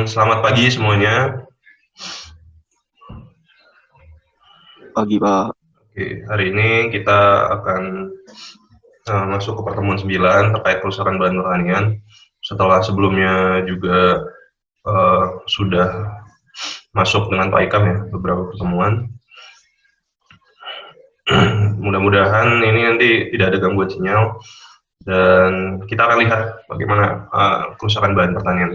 Selamat pagi semuanya. Pagi, Pak. Oke, hari ini kita akan masuk ke pertemuan 9 terkait kerusakan bahan pertanian. Setelah sebelumnya juga sudah masuk dengan Pak Ikam ya beberapa pertemuan. Mudah-mudahan ini nanti tidak ada gangguan sinyal dan kita akan lihat bagaimana kerusakan bahan pertanian.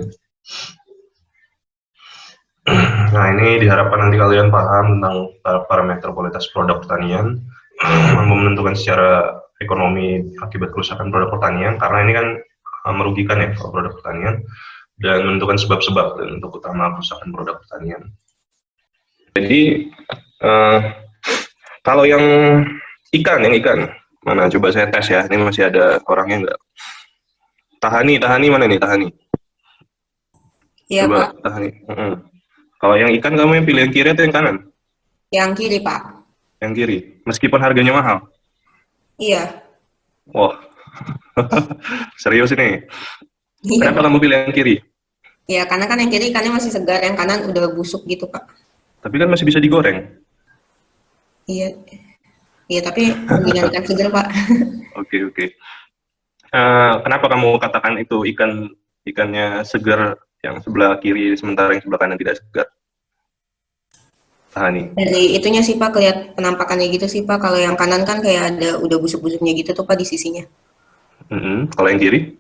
Nah, ini diharapkan nanti kalian paham tentang parameter kualitas produk pertanian, mampu menentukan secara ekonomi akibat kerusakan produk pertanian, karena ini kan merugikan ya kalau produk pertanian, dan menentukan sebab-sebab dan untuk utama kerusakan produk pertanian. Jadi, kalau yang ikan, mana coba saya tes ya, ini masih ada orangnya nggak? Tahani mana nih, Tahani? Iya, Coba, Pak. Tahani. Kalau yang ikan kamu yang pilih yang kiri atau yang kanan? Yang kiri, Pak. Yang kiri, meskipun harganya mahal. Iya. Wah, serius ini. Iya, Kenapa Pak. kamu pilih yang kiri? Iya, karena kan yang kiri ikannya masih segar, yang kanan udah busuk gitu, Pak. Tapi kan masih bisa digoreng. Iya. Iya, tapi mendingan ikan segar, Pak. Oke. Kenapa kamu katakan itu ikannya segar yang sebelah kiri sementara yang sebelah kanan tidak segar? Tahani. Dari itunya sih, Pak, kelihatan penampakannya gitu sih, Pak. Kalau yang kanan kan kayak ada udah busuk-busuknya gitu tuh, Pak, di sisinya. Kalau yang kiri?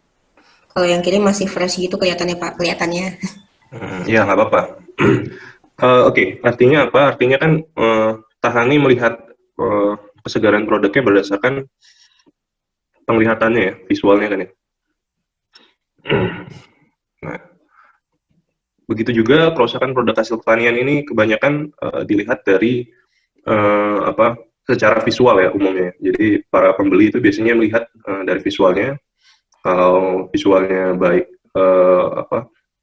Kalau yang kiri masih fresh gitu kelihatannya, Pak. Kelihatannya. Ya, nggak apa-apa. Oke, artinya apa? Artinya kan Tahani melihat kesegaran produknya berdasarkan penglihatannya ya, visualnya kan ya. Nah, begitu juga kerusakan produk hasil pertanian ini kebanyakan dilihat dari secara visual ya umumnya. Jadi para pembeli itu biasanya melihat dari visualnya. Kalau visualnya baik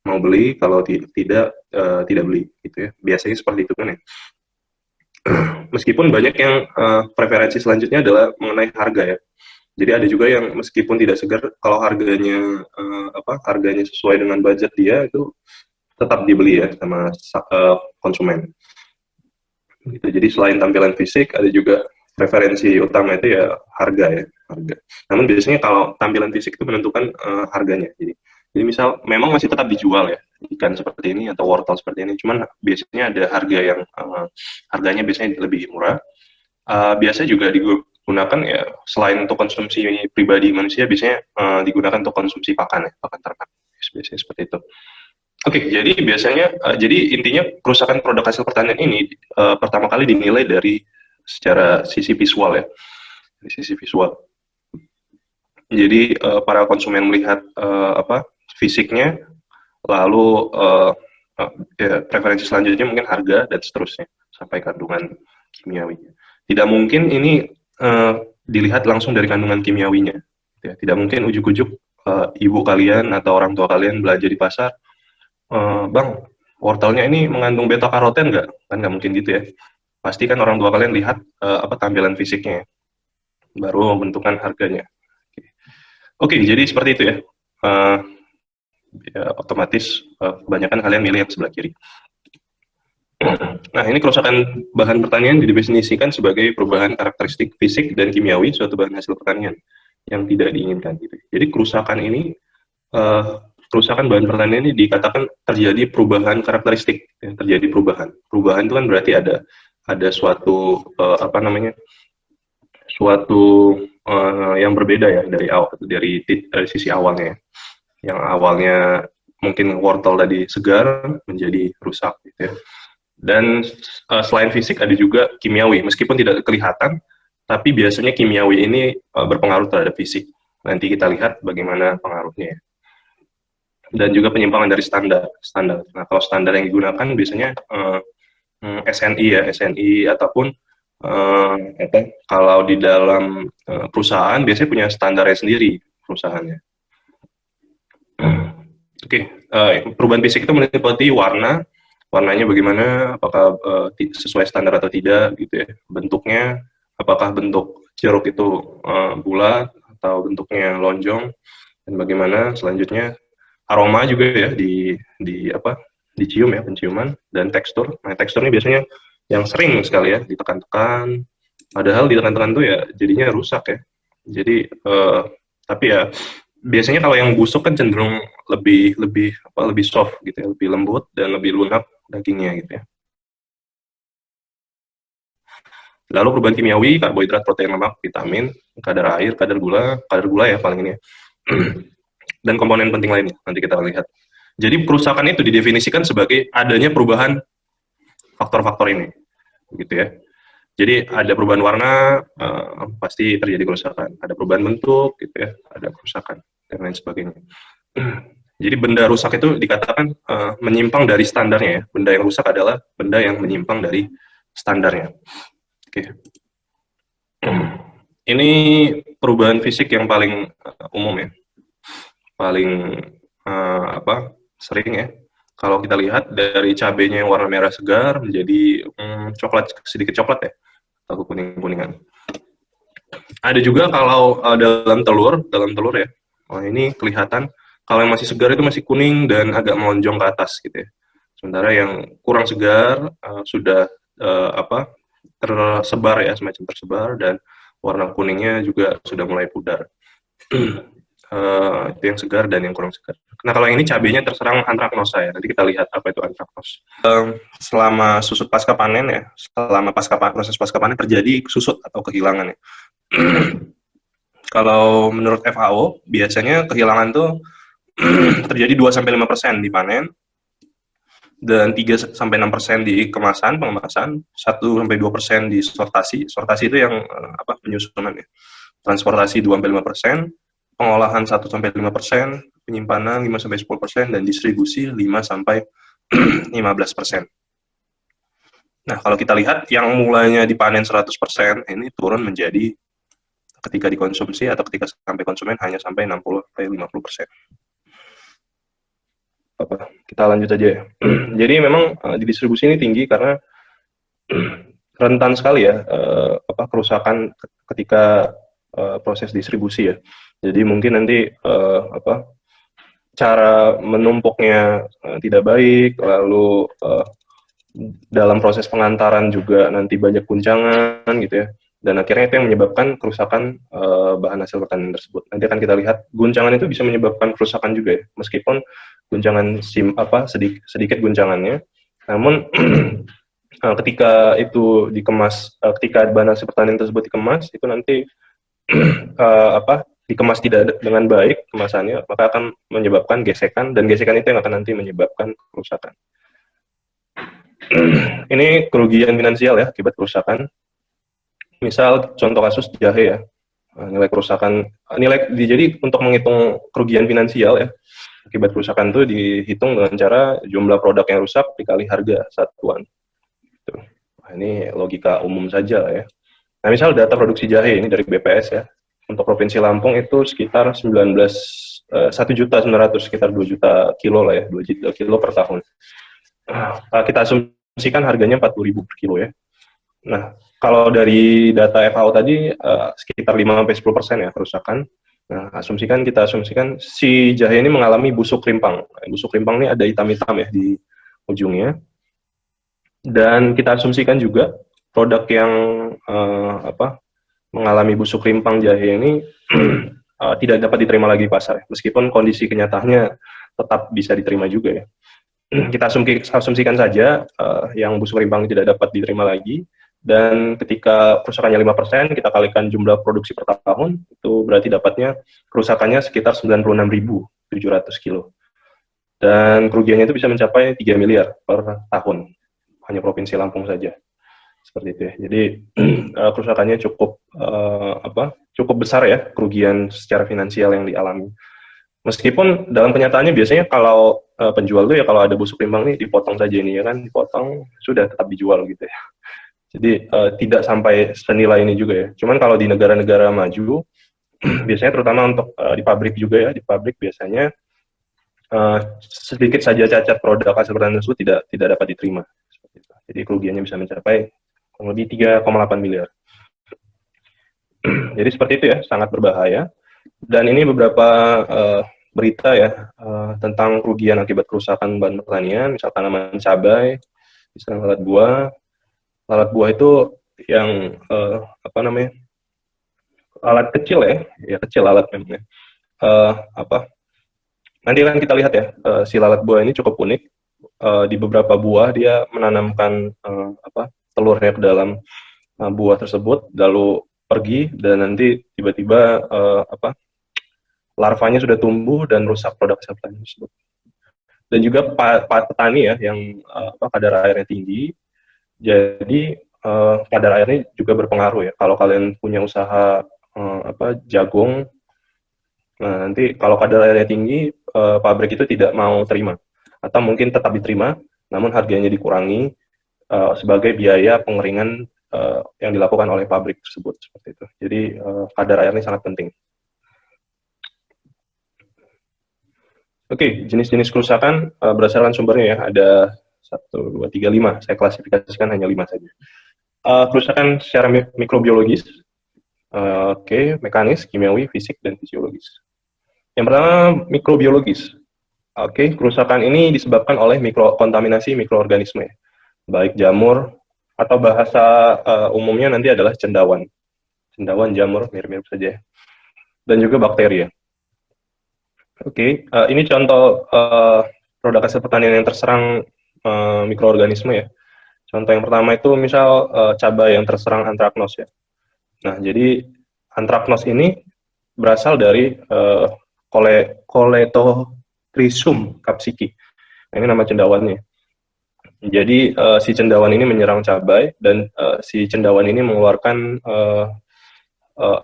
mau beli, kalau tidak beli gitu ya. Biasanya seperti itu kan ya. Meskipun banyak yang preferensi selanjutnya adalah mengenai harga ya. Jadi ada juga yang meskipun tidak segar, kalau harganya harganya sesuai dengan budget dia itu tetap dibeli ya sama konsumen. Gitu. Jadi selain tampilan fisik, ada juga preferensi utama itu ya harga. Namun biasanya kalau tampilan fisik itu menentukan harganya. Jadi misal memang masih tetap dijual ya ikan seperti ini atau wortel seperti ini, cuman biasanya ada harga yang harganya biasanya lebih murah. Biasa juga digunakan ya selain untuk konsumsi pribadi manusia, biasanya digunakan untuk konsumsi pakan ya, pakan ternak. Biasanya seperti itu. Oke, jadi biasanya, jadi intinya kerusakan produk hasil pertanian ini pertama kali dinilai dari secara sisi visual ya, dari sisi visual. Jadi para konsumen melihat fisiknya, lalu ya, preferensi selanjutnya mungkin harga dan seterusnya sampai kandungan kimiawinya. Tidak mungkin ini dilihat langsung dari kandungan kimiawinya. Ya, tidak mungkin ujuk-ujuk ibu kalian atau orang tua kalian belanja di pasar. Bang, wortelnya ini mengandung beta karoten nggak? Kan nggak mungkin gitu ya. Pasti kan orang tua kalian lihat tampilan fisiknya, baru menentukan harganya. Oke, jadi seperti itu ya. Ya otomatis kebanyakan kalian milih yang sebelah kiri. Nah, ini kerusakan bahan pertanian didefinisikan sebagai perubahan karakteristik fisik dan kimiawi suatu bahan hasil pertanian yang tidak diinginkan. Gitu. Jadi kerusakan bahan pertanian ini dikatakan terjadi perubahan karakteristik, ya, terjadi perubahan. Perubahan itu kan berarti ada suatu suatu yang berbeda ya dari sisi awalnya. Yang awalnya mungkin wortel tadi segar menjadi rusak gitu ya. Dan selain fisik ada juga kimiawi, meskipun tidak kelihatan, tapi biasanya kimiawi ini berpengaruh terhadap fisik. Nanti kita lihat bagaimana pengaruhnya ya. Dan juga penyimpangan dari standar. Nah, kalau standar yang digunakan biasanya SNI ataupun kalau di dalam perusahaan biasanya punya standarnya sendiri perusahaannya. Oke, perubahan fisik itu meliputi warnanya bagaimana, apakah sesuai standar atau tidak, gitu ya. Bentuknya, apakah bentuk jeruk itu bulat atau bentuknya lonjong, dan bagaimana selanjutnya aroma juga ya di dicium ya, penciuman, dan tekstur. Nah, tekstur ini biasanya yang sering sekali ya ditekan-tekan, padahal ditekan-tekan tuh ya jadinya rusak ya. Jadi tapi ya biasanya kalau yang busuk kan cenderung lebih soft gitu ya, lebih lembut dan lebih lunak dagingnya gitu ya. Lalu perubahan kimiawi, karbohidrat, protein, lemak, vitamin, kadar air, kadar gula ya paling ini ya. Dan komponen penting lainnya nanti kita lihat. Jadi kerusakan itu didefinisikan sebagai adanya perubahan faktor-faktor ini, gitu ya. Jadi ada perubahan warna, pasti terjadi kerusakan. Ada perubahan bentuk, gitu ya, ada kerusakan dan lain sebagainya. Jadi benda rusak itu dikatakan menyimpang dari standarnya ya. Benda yang rusak adalah benda yang menyimpang dari standarnya. Oke. Ini perubahan fisik yang paling umum ya, paling sering ya. Kalau kita lihat dari cabenya yang warna merah segar menjadi sedikit coklat ya, atau kuning-kuningan. Ada juga kalau dalam telur ya, ini kelihatan kalau yang masih segar itu masih kuning dan agak melonjong ke atas gitu ya. Sementara yang kurang segar sudah tersebar ya, semacam tersebar, dan warna kuningnya juga sudah mulai pudar. Itu yang segar dan yang kurang segar. Nah, kalau yang ini cabenya terserang antraknosa ya. Nanti kita lihat apa itu antraknos. Selama susut pasca panen ya, proses pasca panen terjadi susut atau kehilangan ya. Kalau menurut FAO, biasanya kehilangan tuh terjadi 2-5% di panen, dan 3-6% di pengemasan, 1-2% di sortasi. Sortasi itu yang penyusunan ya. Transportasi 2-5%, pengolahan 1-5%, penyimpanan 5-10%, dan distribusi 5-15%. Nah, kalau kita lihat yang mulanya dipanen 100%, ini turun menjadi ketika dikonsumsi atau ketika sampai konsumen hanya sampai 60-50%. Kita lanjut aja ya. Jadi memang di distribusi ini tinggi karena rentan sekali ya kerusakan ketika proses distribusi ya. Jadi mungkin nanti cara menumpuknya tidak baik, lalu dalam proses pengantaran juga nanti banyak guncangan gitu ya. Dan akhirnya itu yang menyebabkan kerusakan bahan hasil pertanian tersebut. Nanti akan kita lihat guncangan itu bisa menyebabkan kerusakan juga ya, meskipun guncangan sedikit guncangannya, namun ketika itu dikemas, ketika bahan hasil pertanian tersebut dikemas, itu nanti dikemas tidak dengan baik kemasannya, maka akan menyebabkan gesekan, dan gesekan itu yang akan nanti menyebabkan kerusakan. Ini kerugian finansial ya akibat kerusakan. Misal contoh kasus jahe ya, nilai kerusakan, jadi untuk menghitung kerugian finansial ya akibat kerusakan itu dihitung dengan cara jumlah produk yang rusak dikali harga satuan. Tuh. Nah, ini logika umum saja ya. Nah, misal data produksi jahe ini dari BPS ya, untuk Provinsi Lampung itu sekitar 1.900.000, sekitar 2 juta kilo lah ya, 2 juta kilo per tahun. Kita asumsikan harganya 40.000 per kilo ya. Nah, kalau dari data FAO tadi sekitar 5-10% ya kerusakan. Nah, kita asumsikan si jahe ini mengalami busuk rimpang. Busuk rimpang ini ada hitam-hitam ya di ujungnya. Dan kita asumsikan juga produk yang mengalami busuk rimpang jahe ini tidak dapat diterima lagi di pasar, meskipun kondisi kenyataannya tetap bisa diterima juga ya. Kita asumsikan saja yang busuk rimpang tidak dapat diterima lagi, dan ketika kerusakannya 5%, kita kalikan jumlah produksi per tahun, itu berarti dapatnya kerusakannya sekitar 96.700 kilo. Dan kerugiannya itu bisa mencapai 3 miliar per tahun, hanya Provinsi Lampung saja. Seperti itu ya. Jadi kerusakannya cukup besar ya, kerugian secara finansial yang dialami. Meskipun dalam kenyataannya biasanya kalau penjual itu ya kalau ada busuk rimpang nih dipotong saja ini ya kan, dipotong sudah tetap dijual gitu ya. Jadi tidak sampai senilai ini juga ya. Cuman kalau di negara-negara maju, biasanya terutama untuk di pabrik juga ya, di pabrik biasanya sedikit saja cacat produk hasil pertanian tersebut tidak dapat diterima. Jadi kerugiannya bisa mencapai kurang lebih 3,8 miliar. Jadi seperti itu ya, sangat berbahaya. Dan ini beberapa berita ya tentang kerugian akibat kerusakan bahan pertanian, misal tanaman cabai, misalnya lalat buah. Lalat buah itu yang apa namanya, alat kecil ya kecil alat memang ya. Apa nanti akan kita lihat ya, si lalat buah ini cukup unik. Di beberapa buah dia menanamkan apa telurnya ke dalam buah tersebut, lalu pergi dan nanti tiba-tiba apa larvanya sudah tumbuh dan rusak produk hasil pertanian tersebut. Dan juga petani ya yang apa kadar airnya tinggi, jadi kadar airnya juga berpengaruh ya. Kalau kalian punya usaha apa jagung, nah nanti kalau kadar airnya tinggi, pabrik itu tidak mau terima, atau mungkin tetap diterima, namun harganya dikurangi sebagai biaya pengeringan yang dilakukan oleh pabrik tersebut seperti itu. Jadi kadar airnya sangat penting. Oke, jenis-jenis kerusakan berdasarkan sumbernya ya, ada 1, 2, 3, 5. Saya klasifikasikan hanya 5 saja. Kerusakan secara mikrobiologis, oke, mekanis, kimiawi, fisik, dan fisiologis. Yang pertama, mikrobiologis. Oke, kerusakan ini disebabkan oleh kontaminasi mikroorganisme, baik jamur, atau bahasa umumnya nanti adalah cendawan. Cendawan, jamur, mirip-mirip saja. Dan juga bakteri. Oke, ini contoh produk hasil pertanian yang terserang mikroorganisme ya. Contoh yang pertama itu misal cabai yang terserang antraknos ya. Nah, jadi antraknos ini berasal dari Coledochrysium capsicum. Nah, ini nama cendawannya. Jadi si cendawan ini menyerang cabai dan si cendawan ini mengeluarkan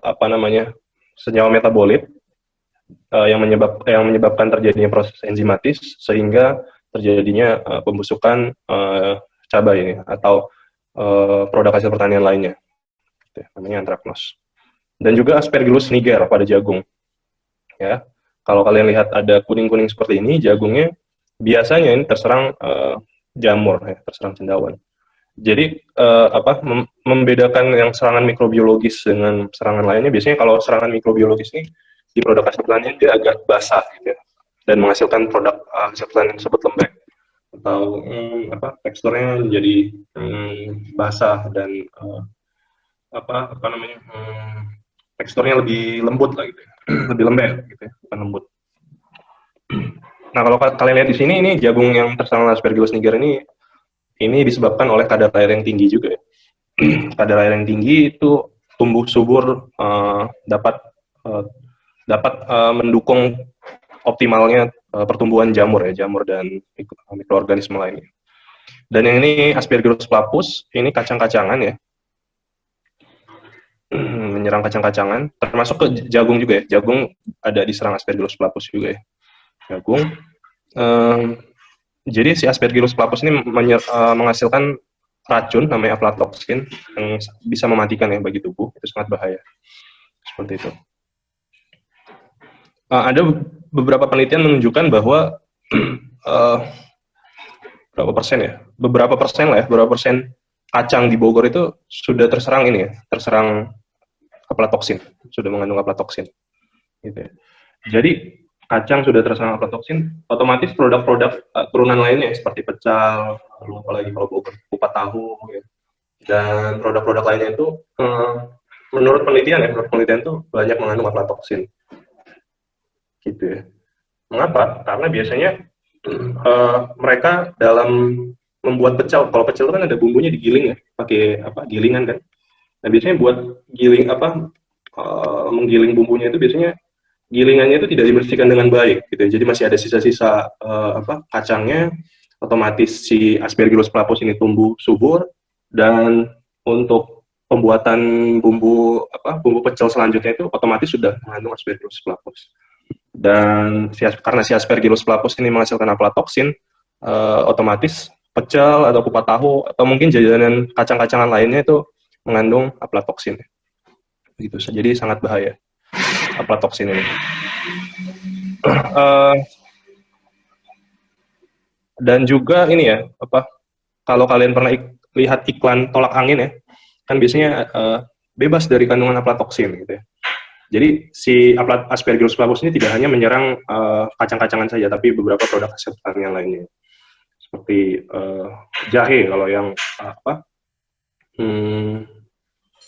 apa namanya senyawa metabolit yang menyebabkan terjadinya proses enzimatis sehingga terjadinya pembusukan cabai ini atau produk hasil pertanian lainnya, namanya antraknos. Dan juga Aspergillus niger pada jagung. Ya, kalau kalian lihat ada kuning-kuning seperti ini, jagungnya biasanya ini terserang jamur, ya, terserang cendawan. Jadi apa membedakan yang serangan mikrobiologis dengan serangan lainnya, biasanya kalau serangan mikrobiologis ini di produk hasil pertanian dia agak basah gitu ya, dan menghasilkan produk hasil pertanian tersebut lembek atau apa teksturnya jadi basah dan apa namanya teksturnya lebih lembut lah gitu ya. Lebih lembek gitu ya, bukan lembut. Nah, kalau kalian lihat di sini, ini jagung yang terserang Aspergillus niger ini disebabkan oleh kadar air yang tinggi juga ya. Kadar air yang tinggi itu tumbuh subur dapat mendukung optimalnya pertumbuhan jamur dan mikroorganisme lainnya. Dan yang ini Aspergillus flavus, ini kacang-kacangan ya. Menyerang kacang-kacangan, termasuk ke jagung juga ya. Jagung ada diserang Aspergillus flavus juga ya. Jagung. Jadi si Aspergillus flavus ini menghasilkan racun namanya aflatoksin yang bisa mematikan ya bagi tubuh, itu sangat bahaya. Seperti itu. Ada beberapa penelitian menunjukkan bahwa berapa persen kacang di Bogor itu sudah terserang ini ya, terserang aflatoksin, sudah mengandung aflatoksin. Gitu ya. Jadi kacang sudah terserang aflatoksin, otomatis produk-produk turunan lainnya seperti pecel, lalu apalagi kalau Bogor kupat tahu, ya. Dan produk-produk lainnya itu menurut penelitian itu banyak mengandung aflatoksin. Gitu ya. Mengapa? Karena biasanya mereka dalam membuat pecel, kalau pecel kan ada bumbunya digiling ya, pakai gilingan kan. Nah, biasanya buat giling menggiling bumbunya itu biasanya gilingannya itu tidak dibersihkan dengan baik gitu ya. Jadi masih ada sisa-sisa kacangnya, otomatis si Aspergillus flavus ini tumbuh subur, dan untuk pembuatan bumbu pecel selanjutnya itu otomatis sudah mengandung Aspergillus flavus. Dan karena si Aspergillus flavus ini menghasilkan aflatoksin, otomatis pecel atau kupat tahu atau mungkin jajanan kacang-kacangan lainnya itu mengandung aflatoksin. Gitu. Jadi sangat bahaya aflatoksin ini. Dan juga ini ya, kalau kalian pernah lihat iklan tolak angin ya, kan biasanya bebas dari kandungan aflatoksin gitu ya. Jadi si Aspergillus flavus ini tidak hanya menyerang kacang-kacangan saja, tapi beberapa produk hasil pertanian lainnya. Seperti jahe, kalau yang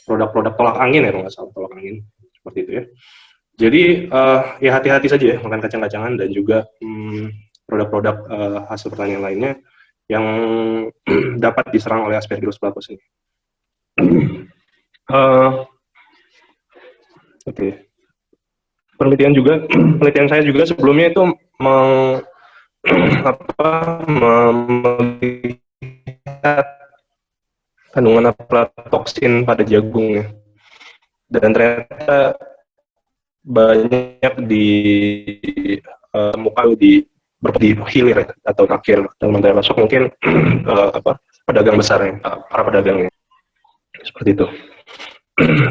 produk-produk tolak angin ya, kalau nggak salah, tolak angin. Seperti itu ya. Jadi ya hati-hati saja ya makan kacang-kacangan dan juga produk-produk hasil pertanian lainnya yang dapat diserang oleh Aspergillus flavus ini. Oke. Penelitian saya juga sebelumnya itu melihat kandungan aflatoksin pada jagung ya. Dan ternyata banyak di muka di hilir atau akhir dalam antara masuk mungkin pedagang besarnya, para pedagangnya. Seperti itu.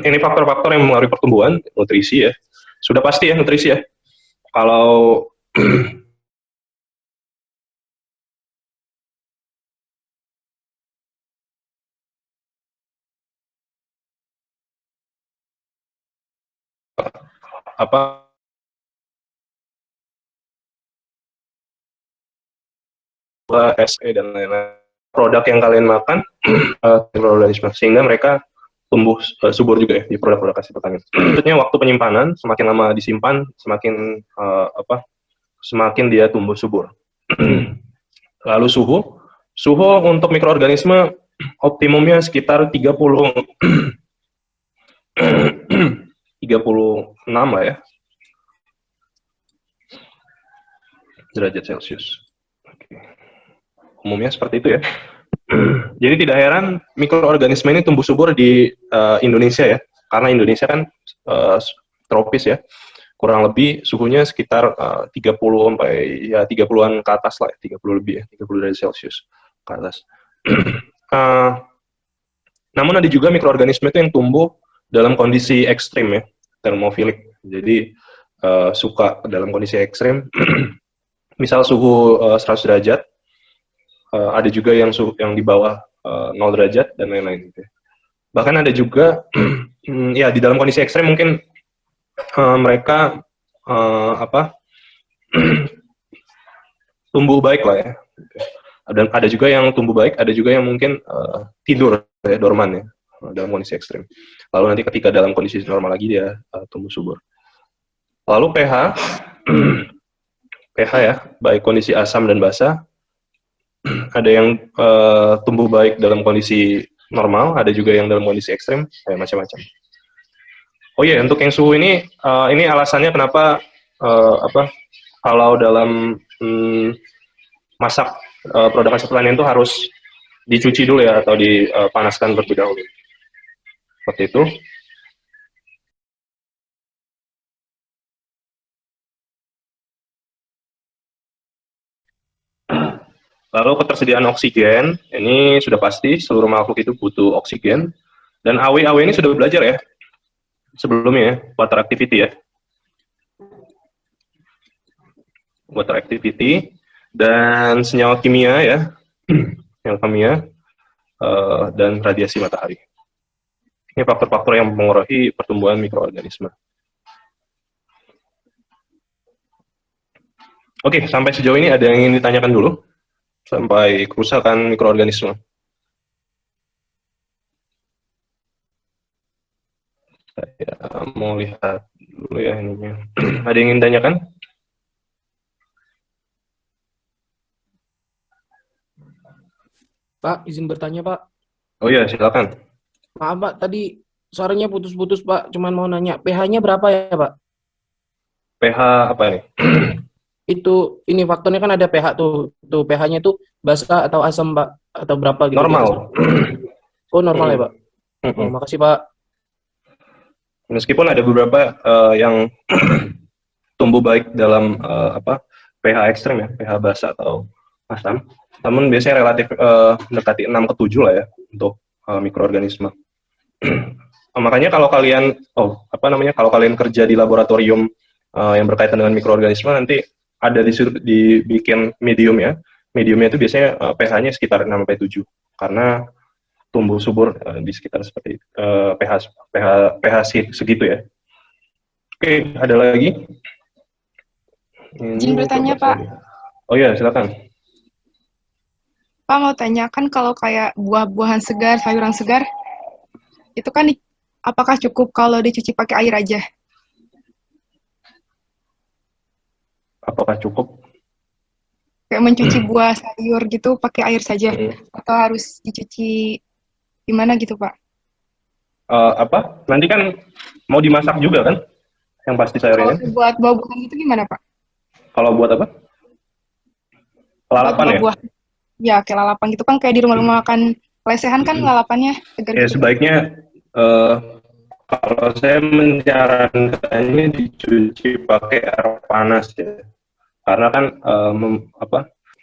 Ini faktor-faktor yang mempengaruhi pertumbuhan, nutrisi ya. Sudah pasti ya nutrisi ya. Kalau SE dan lain-lain produk yang kalian makan mikroorganisme sehingga mereka tumbuh subur juga ya di produk-produk hasil pertanian. Maksudnya waktu penyimpanan semakin lama disimpan semakin semakin dia tumbuh subur. Lalu suhu untuk mikroorganisme optimumnya sekitar 36 lah ya derajat Celcius. Umumnya seperti itu ya. Jadi tidak heran mikroorganisme ini tumbuh subur di Indonesia ya, karena Indonesia kan tropis ya, kurang lebih suhunya sekitar 30 sampai ya 30-an ke atas lah, 30 lebih ya, 30 derajat Celcius ke atas. Namun ada juga mikroorganisme itu yang tumbuh dalam kondisi ekstrim ya, termofilik. Jadi suka dalam kondisi ekstrim, misal suhu 100 derajat. Ada juga yang di bawah 0 derajat dan lain-lain gitu. Bahkan ada juga ya di dalam kondisi ekstrem mungkin mereka tumbuh baik lah ya. Dan ada juga yang tumbuh baik, ada juga yang mungkin tidur ya, dorman ya dalam kondisi ekstrem. Lalu nanti ketika dalam kondisi normal lagi dia tumbuh subur. Lalu pH ya, baik kondisi asam dan basa. Ada yang tumbuh baik dalam kondisi normal, ada juga yang dalam kondisi ekstrem, macam-macam. Oh iya, untuk yang suhu ini alasannya kenapa kalau dalam masak produk hasil pertanian itu harus dicuci dulu ya atau dipanaskan terlebih dahulu. Seperti itu. Lalu ketersediaan oksigen, ini sudah pasti seluruh makhluk itu butuh oksigen. Dan AW ini sudah belajar ya, sebelumnya ya, water activity ya. Water activity, dan senyawa kimia ya, senyawa kimia, dan radiasi matahari. Ini faktor-faktor yang mempengaruhi pertumbuhan mikroorganisme. Oke, sampai sejauh ini ada yang ingin ditanyakan dulu? Sampai kerusakan mikroorganisme. Saya mau lihat dulu ya ininya. Ada yang ingin ditanyakan? Pak, izin bertanya, Pak. Oh iya, silakan. Maaf, Pak, tadi suaranya putus-putus, Pak. Cuman mau nanya, pH-nya berapa ya, Pak? pH apa nih? Ini faktornya kan ada pH tuh pH-nya tuh basa atau asam, Pak, atau berapa gitu? Normal. Oh, normal ya, Pak. Oh, makasih, Pak. Meskipun ada beberapa yang tumbuh baik dalam pH ekstrem ya, pH basa atau asam, namun biasanya relatif mendekati 6 ke 7 lah ya untuk mikroorganisme. Makanya kalau kalian kalau kalian kerja di laboratorium yang berkaitan dengan mikroorganisme, nanti ada dibikin mediumnya itu biasanya pH-nya sekitar 6 sampai 7 karena tumbuh subur di sekitar seperti pH segitu ya. Oke, ada lagi? Izin bertanya, coba Pak. saya. Oh iya, silakan. Pak mau tanya, kan kalau kayak buah-buahan segar, sayuran segar, itu kan apakah cukup kalau dicuci pakai air aja? Apakah cukup? Kayak mencuci buah sayur gitu pakai air saja? Atau harus dicuci gimana gitu, Pak? Apa? Nanti kan mau dimasak juga kan? Yang pasti sayurnya Kalau kan? buat buah-buahan itu gimana, Pak? Kalau buat apa? Buat Lalapan ya? buah-buah. Ya, kayak lalapan gitu kan, kayak di rumah-rumah makan lesehan kan lalapannya segar Ya gitu. sebaiknya kalau saya menyarankannya dicuci pakai air panas ya. Karena kan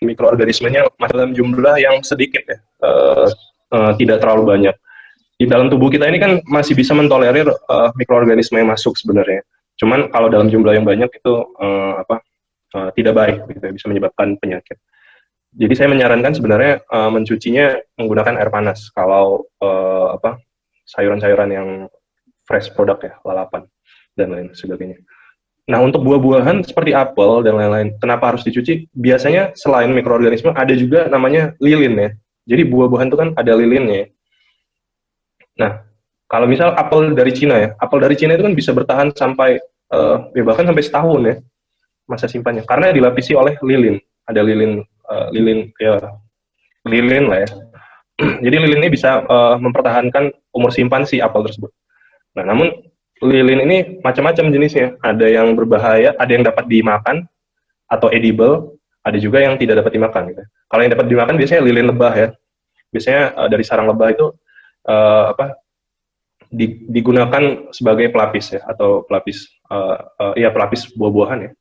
mikroorganismenya masih dalam jumlah yang sedikit ya, tidak terlalu banyak. Di dalam tubuh kita ini kan masih bisa mentolerir mikroorganisme yang masuk sebenarnya. Cuman kalau dalam jumlah yang banyak itu tidak baik, gitu, bisa menyebabkan penyakit. Jadi saya menyarankan sebenarnya mencucinya menggunakan air panas kalau sayuran-sayuran yang fresh product ya, lalapan dan lain sebagainya. Nah, untuk buah-buahan seperti apel dan lain-lain, kenapa harus dicuci? Biasanya selain mikroorganisme ada juga namanya lilin ya. Jadi buah-buahan itu kan ada lilinnya. Nah, kalau misal apel dari Cina ya, apel dari Cina itu kan bisa bertahan sampai bahkan sampai setahun ya masa simpannya, karena dilapisi oleh lilin. Ada lilin lah ya. Jadi lilin ini bisa mempertahankan umur simpan si apel tersebut. Nah, namun lilin ini macam-macam jenisnya. Ada yang berbahaya, ada yang dapat dimakan atau edible, ada juga yang tidak dapat dimakan. Gitu. Kalau yang dapat dimakan biasanya lilin lebah ya. Biasanya dari sarang lebah itu digunakan sebagai pelapis ya, atau pelapis pelapis buah-buahan ya.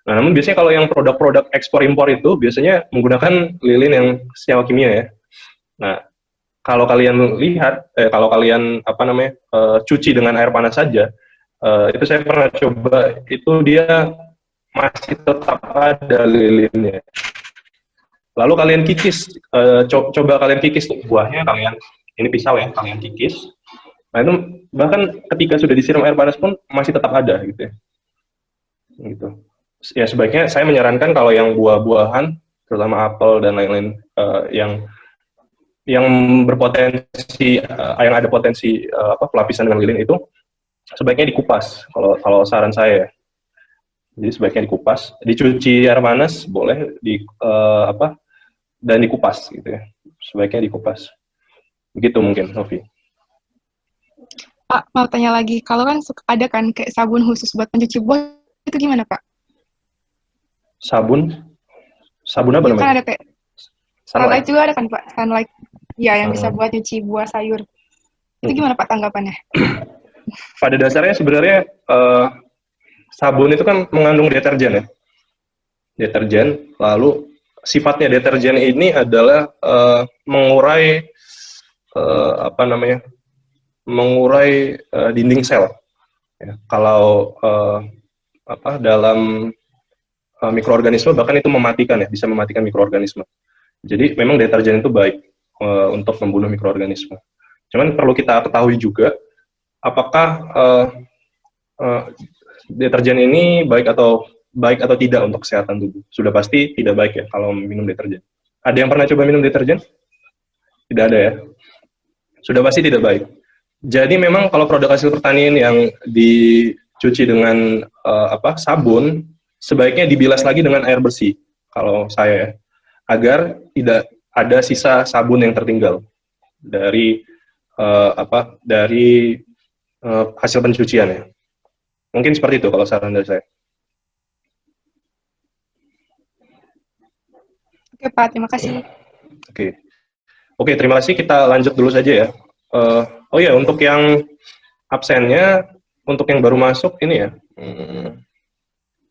Nah, namun biasanya kalau yang produk-produk ekspor impor itu biasanya menggunakan lilin yang senyawa kimia ya. Nah, kalau kalian lihat, kalau kalian cuci dengan air panas saja, itu saya pernah coba, itu dia masih tetap ada lilinnya. Lalu kalian kikis, coba kalian kikis tuh buahnya, ini pisau ya, kalian kikis. Nah itu bahkan ketika sudah disiram air panas pun masih tetap ada gitu ya. Gitu. Ya sebaiknya saya menyarankan kalau yang buah-buahan, terutama apel dan lain-lain yang berpotensi, yang ada potensi pelapisan dengan lilin itu sebaiknya dikupas. Kalau saran saya, jadi sebaiknya dikupas, dicuci air panas boleh, dan dikupas gitu ya. Sebaiknya dikupas. Begitu mungkin, Novi. Pak, mau tanya lagi, kalau kan ada kan kayak sabun khusus buat pencuci buah, itu gimana, Pak? Sabun apa namanya? Kan ada kayak Sunlight juga ada kan, Pak? Sunlight, ya, yang bisa buat nyuci buah sayur. Itu gimana, Pak, tanggapannya? Pada dasarnya sebenarnya sabun itu kan mengandung deterjen ya. Deterjen, lalu sifatnya deterjen ini adalah mengurai mengurai dinding sel. Ya, kalau dalam mikroorganisme bahkan itu mematikan ya, bisa mematikan mikroorganisme. Jadi memang deterjen itu baik untuk membunuh mikroorganisme. Cuman perlu kita ketahui juga apakah deterjen ini baik atau tidak untuk kesehatan tubuh. Sudah pasti tidak baik ya kalau minum deterjen. Ada yang pernah coba minum deterjen? Tidak ada ya. Sudah pasti tidak baik. Jadi memang kalau produk hasil pertanian yang dicuci dengan sabun, sebaiknya dibilas lagi dengan air bersih. Kalau saya ya, agar tidak ada sisa sabun yang tertinggal dari hasil pencucian ya. Mungkin seperti itu kalau saran dari saya. Oke, Pak, terima kasih. Oke, terima kasih. Kita lanjut dulu saja ya. Oh ya, untuk yang absennya, untuk yang baru masuk ini ya.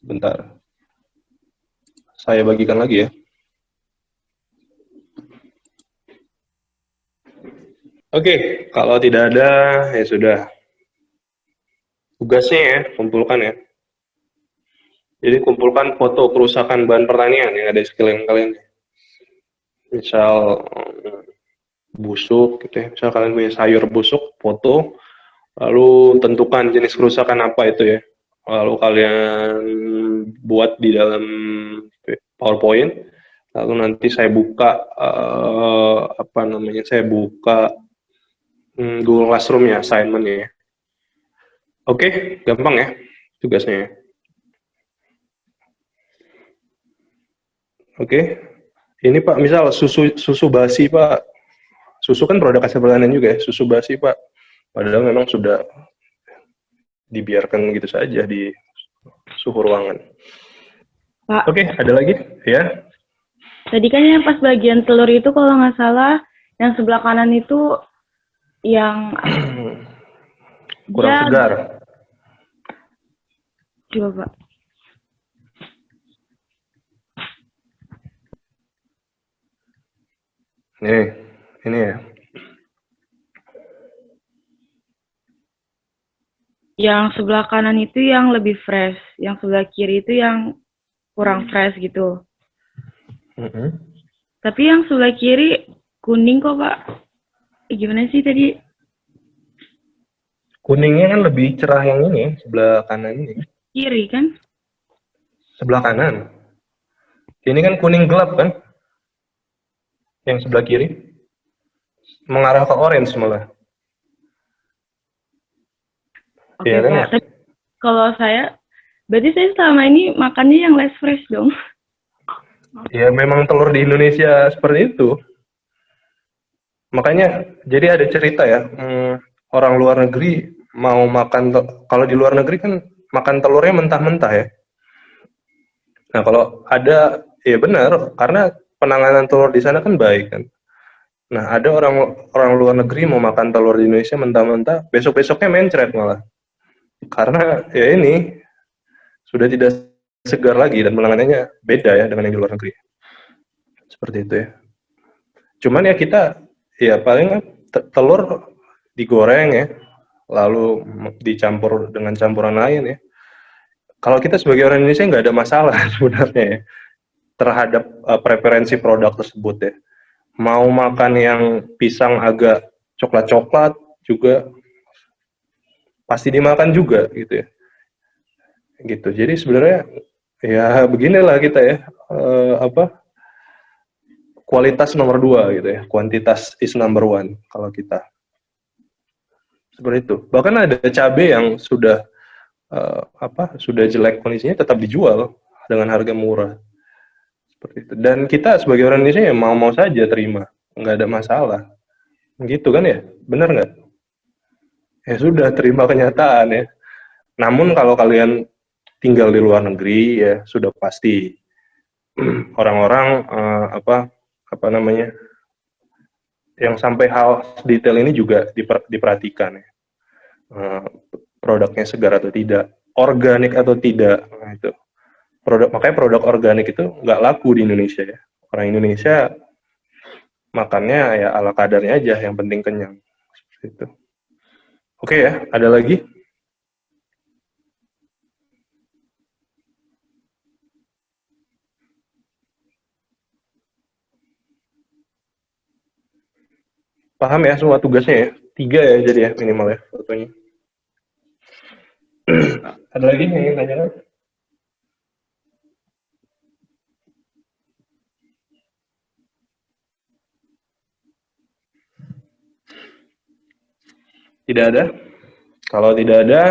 Bentar. Saya bagikan lagi ya. Oke, kalau tidak ada, ya sudah. Tugasnya ya, kumpulkan ya. Jadi kumpulkan foto kerusakan bahan pertanian yang ada di sekeliling kalian. Misal busuk gitu ya. Misal kalian punya sayur busuk, foto, lalu tentukan jenis kerusakan apa itu ya. lalu kalian buat di dalam PowerPoint, lalu nanti saya buka saya buka Google Classroom ya, assignment-nya ya. Oke, gampang ya tugasnya. Oke, ini Pak, misal susu basi Pak, susu kan produk hasil pertanian juga ya, susu basi Pak, padahal memang sudah dibiarkan gitu saja di suhu ruangan. Pak, Oke, ada lagi ya? tadi kan yang pas bagian telur itu kalau nggak salah, yang sebelah kanan itu yang Kurang dia- segar. Coba Pak. Ini ya. Yang sebelah kanan itu yang lebih fresh, yang sebelah kiri itu yang kurang fresh gitu. Tapi yang sebelah kiri kuning kok Pak. Gimana sih tadi? Kuningnya kan lebih cerah yang ini, sebelah kanan ini. Kiri kan? Sebelah kanan. Ini kan kuning gelap kan? Yang sebelah kiri. Mengarah ke orange malah. Oke Iya kan Pak. ya? Tapi kalau saya, berarti saya selama ini makannya yang less fresh dong. Ya memang telur di Indonesia seperti itu. Makanya jadi ada cerita ya, orang luar negeri mau makan, kalau di luar negeri kan makan telurnya mentah-mentah ya. Nah kalau ada, ya benar, karena penanganan telur di sana kan baik kan. Nah ada orang luar negeri mau makan telur di Indonesia mentah-mentah, besok-besoknya mencret malah. Karena ya ini sudah tidak segar lagi dan penanganannya beda ya dengan yang di luar negeri. Seperti itu ya. Cuman ya kita, ya paling telur digoreng ya, lalu dicampur dengan campuran lain ya. Kalau kita sebagai orang Indonesia nggak ada masalah sebenarnya ya, terhadap preferensi produk tersebut ya. Mau makan yang pisang agak coklat-coklat juga pasti dimakan juga gitu ya. Gitu. Jadi sebenarnya ya beginilah kita ya, kualitas nomor 2 gitu ya, kuantitas is number 1 kalau kita. Seperti itu. Bahkan ada cabai yang sudah sudah jelek kondisinya tetap dijual dengan harga murah. Seperti itu. Dan kita sebagai orang Indonesia ya mau-mau saja terima, nggak ada masalah. Gitu kan ya? Benar nggak? Ya sudah, terima kenyataan ya. Namun kalau kalian tinggal di luar negeri ya sudah pasti orang-orang yang sampai hal detail ini juga diperhatikan ya. Produknya segar atau tidak, organik atau tidak. Nah, itu. Makanya produk organik itu nggak laku di Indonesia ya. Orang Indonesia makannya ya ala kadarnya aja, yang penting kenyang. Seperti itu. Oke ya, ada lagi? Paham ya semua tugasnya ya? 3 ya jadi ya minimal ya fotonya. Ada lagi yang ingin tanyakan? Tidak ada? Kalau tidak ada,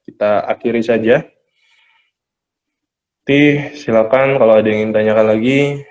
kita akhiri saja. Silakan kalau ada yang ingin tanyakan lagi,